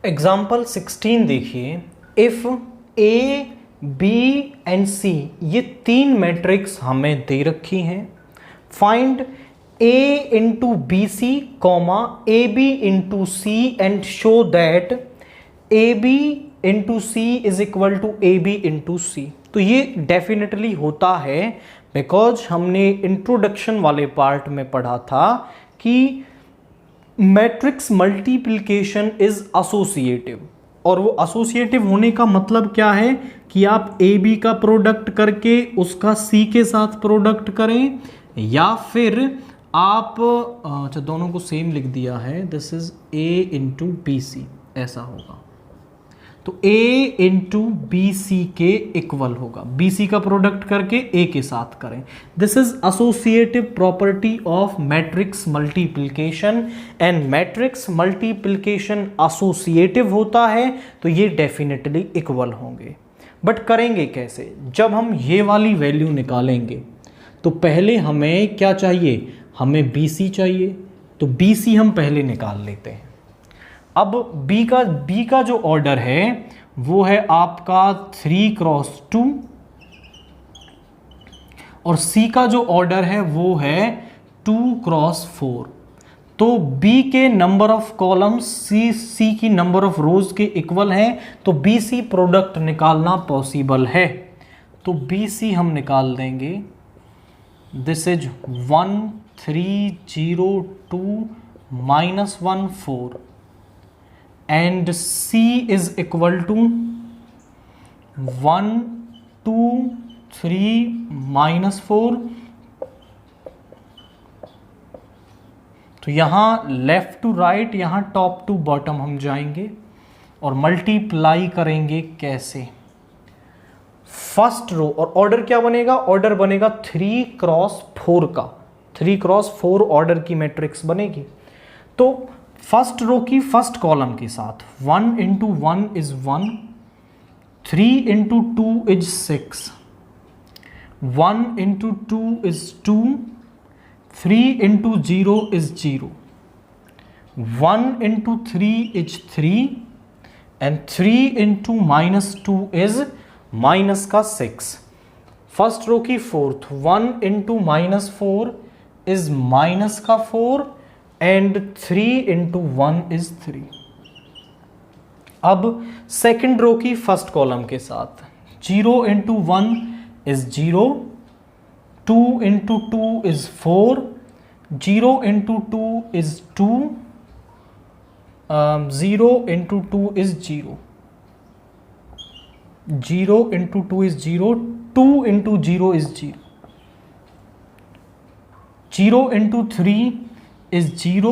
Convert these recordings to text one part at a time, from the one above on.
Example 16 देखिए, if A B and C ये तीन मैट्रिक्स हमें दे रखी हैं, find A into B C comma A B into C and show that A B into C is equal to A B into C. तो ये definitely होता है, बिकॉज हमने इंट्रोडक्शन वाले पार्ट में पढ़ा था कि मैट्रिक्स मल्टीप्लिकेशन इज एसोसिएटिव, और वो एसोसिएटिव होने का मतलब क्या है कि आप ए बी का प्रोडक्ट करके उसका सी के साथ प्रोडक्ट करें, या फिर आप अच्छा दोनों को सेम लिख दिया है, this is A into B C, ऐसा होगा। तो a इंटू बी सी के इक्वल होगा, बी सी का प्रोडक्ट करके a के साथ करें। This is associative property of matrix multiplication, and matrix multiplication associative होता है, तो ये डेफिनेटली इक्वल होंगे। बट करेंगे कैसे? जब हम ये वाली वैल्यू निकालेंगे तो पहले हमें क्या चाहिए, हमें बी सी चाहिए, तो बी सी हम पहले निकाल लेते हैं। अब बी का जो ऑर्डर है वो है आपका 3x2, और सी का जो ऑर्डर है वो है 2x4। तो बी के नंबर ऑफ कॉलम्स सी की नंबर ऑफ रोज के इक्वल हैं, तो बी सी प्रोडक्ट निकालना पॉसिबल है। तो बी सी हम निकाल देंगे, this is 1 3 0 2 -1 4, and C is equal to 1 2 3 -4। तो यहाँ लेफ्ट टू राइट, यहाँ टॉप टू बॉटम हम जाएंगे और मल्टीप्लाई करेंगे कैसे, फर्स्ट रो, और ऑर्डर क्या बनेगा, ऑर्डर बनेगा 3x4 का, 3x4 ऑर्डर की मैट्रिक्स बनेगी। तो फर्स्ट रो की फर्स्ट कॉलम के साथ 1 into 1 is 1, 3 into 2 is 6, 1 into 2 is 2, 3 into 0 is 0, 1 into 3 is 3, and 3 into -2 is minus का 6। फर्स्ट रो की फोर्थ 1 इंटू -4 इज माइनस का 4, एंड 3 इंटू 1 इज 3। अब सेकेंड रो की फर्स्ट कॉलम के साथ 0 into 1 is 0, 2 into 2 is 4, 0 into 2 is 2, 0 into 2 is 0, 0 into 2 is 0, 2 into 0 is 0, 0 into 3 is 0,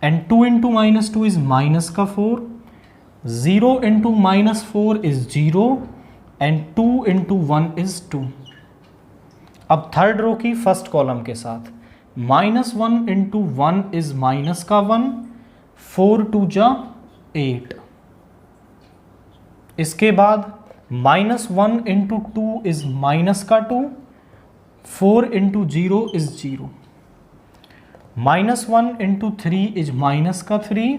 and 2 into -2 is minus का 4, 0 into -4 is 0, and 2 into 1 is 2। अब third row की first column के साथ -1 into 1 is minus का 1, 4 2 जा 8। इसके बाद -1 into 2 is माइनस का 2, 4 into 0 is 0, -1 into 3 is minus का 3,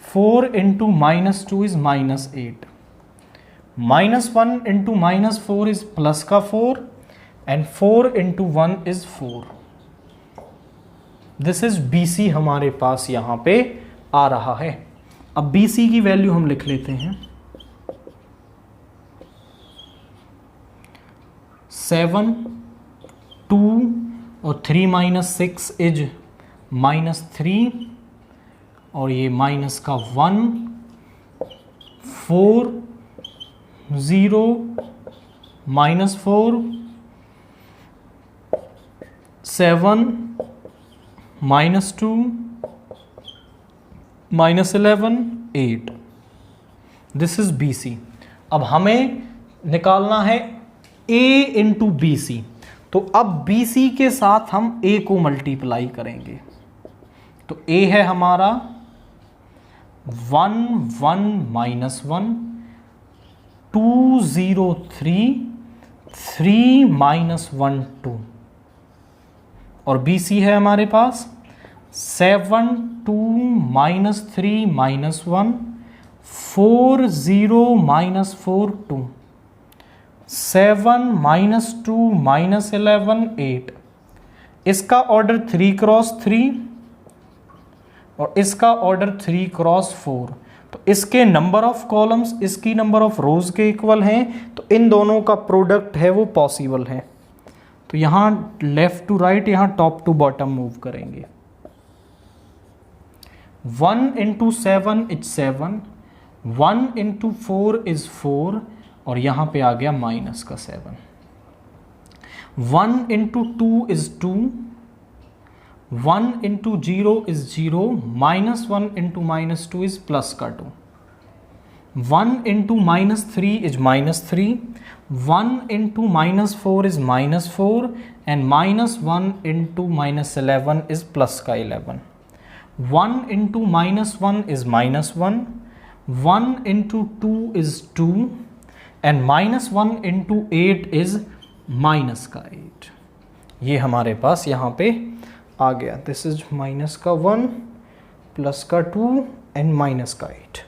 4 into -2 is -8, -1 into -4 is plus का 4, and 4 into 1 is 4। This is BC हमारे पास यहाँ पे आ रहा है। अब BC की वैल्यू हम लिख लेते हैं, 7 2 और 3 - 6 इज -3, और ये माइनस का 1, 4 0 -4, 7 -2 -11 8। This is BC। अब हमें निकालना है A इंटू BC, तो अब BC के साथ हम A को मल्टीप्लाई करेंगे। तो A है हमारा 1 1 -1, 2 0 3, 3 -1 2, और BC है हमारे पास 7 2 -3 -1, 4 0 माइनस 4 2, 7 माइनस 2 माइनस 11 8। इसका ऑर्डर 3 क्रॉस 3 और इसका ऑर्डर 3 क्रॉस 4। तो इसके नंबर ऑफ कॉलम्स इसकी नंबर ऑफ रोज के इक्वल हैं, तो इन दोनों का प्रोडक्ट है वो पॉसिबल है। तो यहाँ लेफ्ट टू राइट, यहाँ टॉप टू बॉटम मूव करेंगे। 1 इंटू 7 इज 7, 1 इंटू 4 इज 4 और यहाँ पे आ गया माइनस का 7। 1 into 2 is 2, 1 into 0 is 0, minus 1 into minus 2 is plus का 2। 1 into minus 3 is minus 3, 1 into minus 4 is minus 4 and minus 1 into minus 11 is plus का 11। 1 into minus 1 is minus 1, 1 into 2 is 2 and minus 1 into 8 is minus का 8। ये हमारे पास यहाँ पे आ गया। This is minus का 1 plus का 2 एंड माइनस का 8।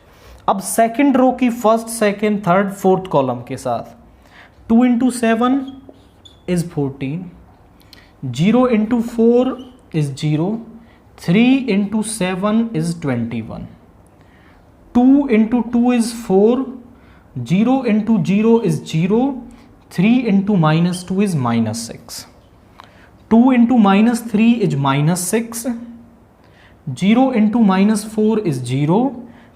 अब सेकंड रो की first second third fourth column के साथ 2 into 7 is 14, 0 into 4 is 0, 3 into 7 is 21, 2 into 2 is 4, 0 into 0 is 0, 3 into minus 2 is minus 6, 2 into minus 3 is minus 6, 0 into minus 4 is 0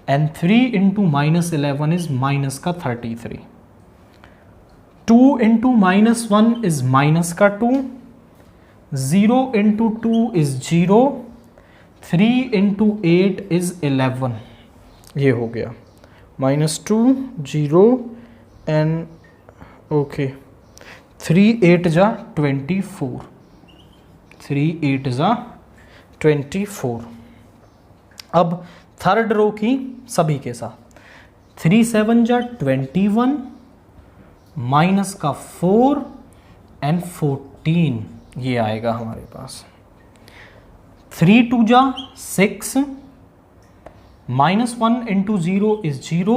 and 3 into minus 11 is minus का 33, 2 into minus 1 is minus का 2, 0 into 2 is 0, 3 into 8 is 11। ये हो गया -2 0 and okay 3 8 जा 24, 3 8 जा 24। अब third row की सभी के साथ 3 7 जा 21 माइनस का 4 एंड 14 ये आएगा हमारे पास। 3 2 जा 6, -1 इंटू 0 इज 0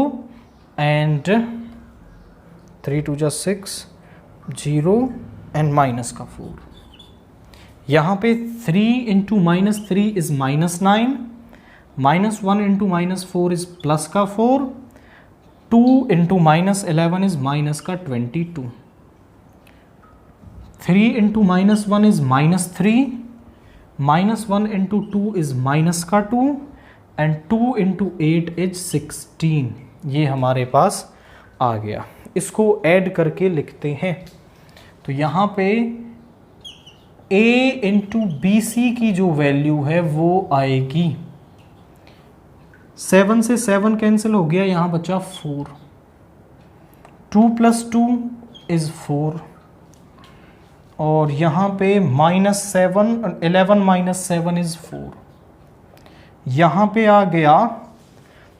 एंड 3 2 जा 6 0 एंड माइनस का 4। यहाँ पे 3 into minus 3 is -9, -1 into minus 4 is plus का 4, 2 इंटू माइनस 11 इज माइनस का 22, 3 into minus 1 is -3, -1 into 2 is minus का 2 एंड 2 इंटू 8 इज 16। ये हमारे पास आ गया। इसको ऐड करके लिखते हैं। तो यहाँ पे a इंटू बी सी की जो वैल्यू है वो आएगी 7 से 7 कैंसिल हो गया, यहाँ बचा 4, 2 + 2 इज 4 और यहाँ पे -7 11 - 7 इज 4। यहाँ पे आ गया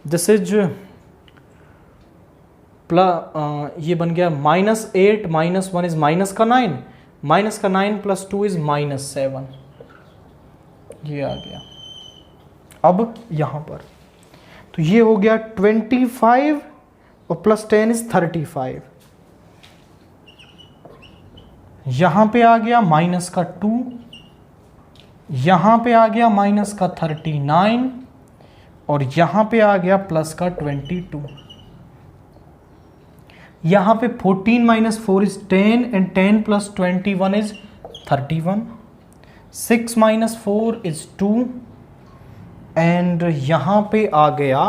दिस इज ये बन गया -8 -1 इज माइनस का 9, माइनस का 9 + 2 इज -7। ये आ गया। अब यहाँ पर तो ये हो गया 25 और +10 इज 35। यहाँ पे आ गया माइनस का 2, यहाँ पे आ गया माइनस का 39 और यहाँ पे आ गया प्लस का 22। यहाँ पे 14 - 4 is 10 and 10 + 21 is 31, 6 - 4 is 2 and यहाँ पे आ गया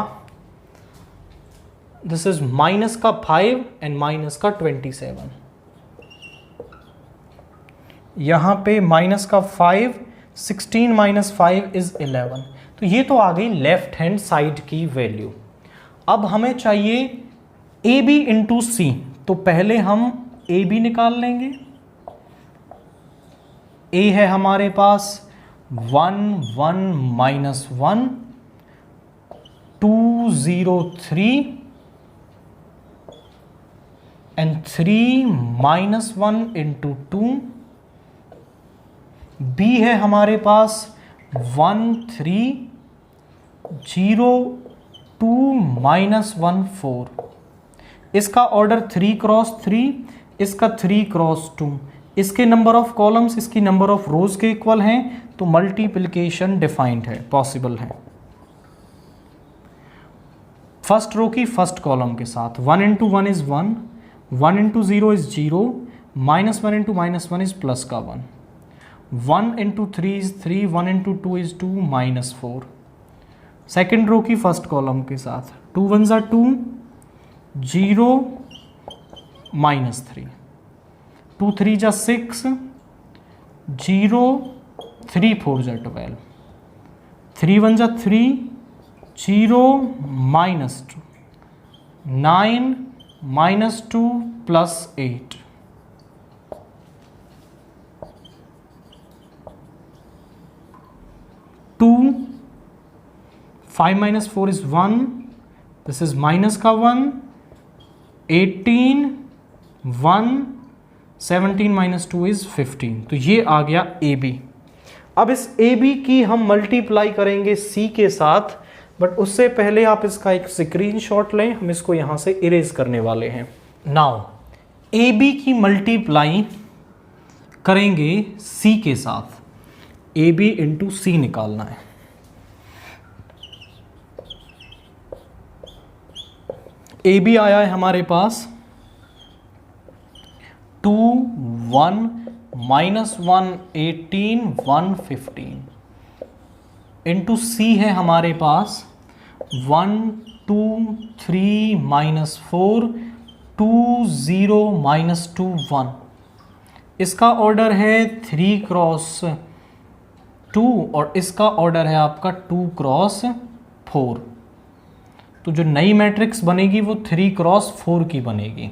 दिस इज माइनस का 5 एंड माइनस का 27। यहाँ पे माइनस का 5, 16 - 5 इज 11। तो ये तो आ गई लेफ्ट हैंड साइड की वैल्यू। अब हमें चाहिए ए बी इंटू सी। तो पहले हम ए बी निकाल लेंगे। ए है हमारे पास 1 1 - 1 2 0 3 एंड 3 -1 इंटू 2। बी है हमारे पास 1 3 0 2 -1 4, इसका ऑर्डर 3 क्रॉस 3, इसका 3 क्रॉस 2, इसके नंबर ऑफ कॉलम्स इसकी नंबर ऑफ रोज के इक्वल हैं, तो मल्टीप्लिकेशन डिफाइंड है, पॉसिबल है। फर्स्ट रो की फर्स्ट कॉलम के साथ 1 into 1 is 1, 1 into 0 is 0, -1 into -1 is plus का 1, 1 into 3 is 3, 1 into 2 is 2, -4। Second row की फर्स्ट कॉलम के साथ 2 1 ज़ा 2, 0 -3, 2 3 ज़ा 6, 0 3 4 ज़ा 12, 3 1 ज़ा 3, 0 -2, 9 -2 plus 8, 2, 5 minus 4 is 1, this is minus का 1, 18, 1, 17 minus 2 is 15, तो ये आ गया AB। अब इस AB की हम मल्टीप्लाई करेंगे C के साथ, बट उससे पहले आप इसका एक स्क्रीनशॉट लें, हम इसको यहाँ से इरेज करने वाले हैं। नाउ AB की मल्टीप्लाई करेंगे C के साथ, AB इंटू C निकालना है। AB आया है हमारे पास 2 1 -1 18 1 15 इंटू C है हमारे पास 1 2 3 -4 2 0 -2 1, इसका ऑर्डर है 3 क्रॉस 2 और इसका ऑर्डर है आपका 2 क्रॉस 4, तो जो नई मैट्रिक्स बनेगी वो 3 क्रॉस 4 की बनेगी।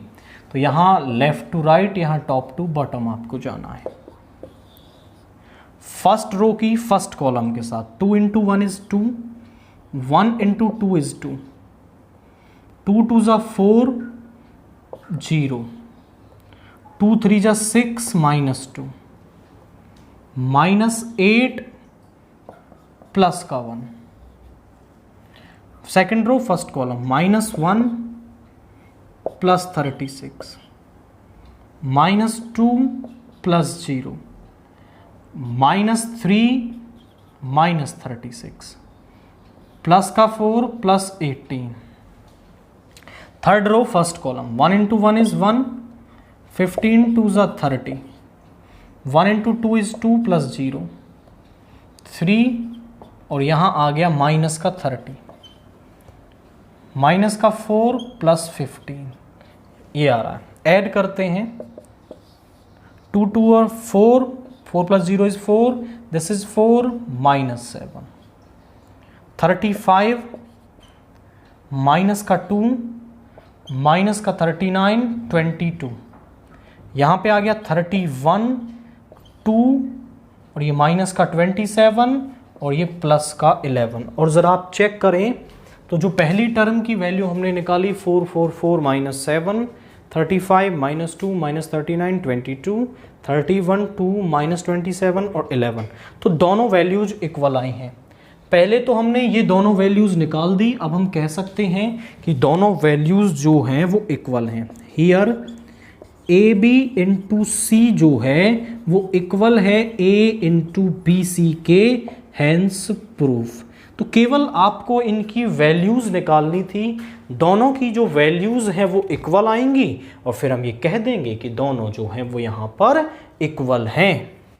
तो यहाँ लेफ्ट टू राइट, यहाँ टॉप टू बॉटम आपको जाना है। फर्स्ट रो की फर्स्ट कॉलम के साथ 2 इंटू 1 इज 2, 1 इंटू 2 इज 2, 2 2 ज़ा 4, 0, 2 3 ज़ा 6 -2, -8 प्लस का 1। Second row first column -1 plus 36, -2 plus 0, -3 -36, plus का 4 plus 18। Third row first column 1 into 1 is 1, 15 2 ज़ा 30, 1 इंटू 2 इज 2 प्लस 0 3, और यहाँ आ गया माइनस का 30, माइनस का 4 प्लस 15, ये आ रहा है। ऐड करते हैं 2 2 और 4, 4 plus 0 is 4, this is 4 -7, 35 minus का 2 माइनस का 39 22, यहाँ पे आ गया 31 2, और ये माइनस का 27 और ये प्लस का 11। और ज़रा आप चेक करें तो जो पहली टर्म की वैल्यू हमने निकाली 4 4 4 -7, 35 -2 -39 22, 31 2 -27 और 11, तो दोनों वैल्यूज इक्वल आई हैं। पहले तो हमने ये दोनों वैल्यूज निकाल दी, अब हम कह सकते हैं कि दोनों वैल्यूज जो हैं वो इक्वल हैं। हियर AB इंटू C जो है वो इक्वल है A इंटू BC के, हैंस प्रूफ। तो केवल आपको इनकी वैल्यूज़ निकालनी थी, दोनों की जो वैल्यूज़ हैं वो इक्वल आएंगी और फिर हम ये कह देंगे कि दोनों जो हैं वो यहाँ पर इक्वल हैं।